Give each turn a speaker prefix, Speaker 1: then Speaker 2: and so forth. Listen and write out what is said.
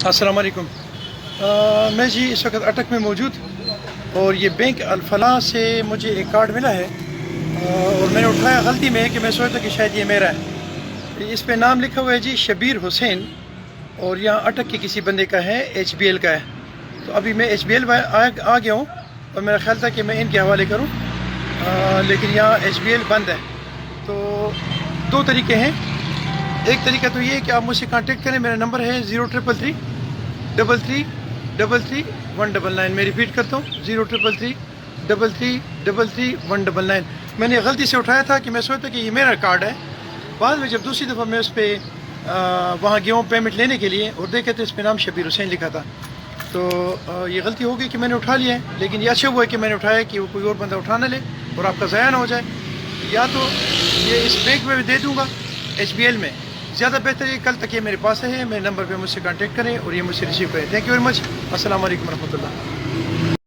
Speaker 1: अस्सलाम वालेकुम। मैं जी इस वक्त अटक में मौजूद और ये बैंक अल-फलाह से मुझे एक कार्ड मिला है और मैंने उठाया गलती में कि मैं सोचता कि शायद ये मेरा है। इस पे नाम लिखा हुआ है जी शबीर हुसैन और यहाँ अटक के किसी बंदे का है, HBL का है। तो अभी मैं HBL आ गया हूँ और मेरा ख्याल था कि मैं इनके हवाले करूँ, लेकिन यहाँ HBL बंद है। तो दो तरीके हैं। एक तरीका तो ये है कि आप मुझसे कांटेक्ट करें। मेरा नंबर है 0333 33 33 199। मैं रिपीट करता हूँ 0333 33 33 199। मैंने गलती से उठाया था कि मैं सोचता कि ये मेरा कार्ड है। बाद में जब दूसरी दफ़ा मैं उस पर वहाँ गया हूँ पेमेंट लेने के लिए और देखे तो इस पर नाम शबीर हुसैन लिखा था। तो ये गलती हो गई कि मैंने उठा लिया है, लेकिन ये अच्छा हुआ है कि मैंने उठाया कि वो कोई और बंदा उठा ना ले और आपका ज़ाया ना हो जाए। या तो ये इस बैंक में भी दे दूँगा HBL में, ज़्यादा बेहतर है कल तक ये मेरे पास है। मेरे नंबर पे मुझसे कांटेक्ट करें और ये मुझसे रिसीव करें। Thank you very much. अस्सलाम वालेकुम रहमतुल्लाह।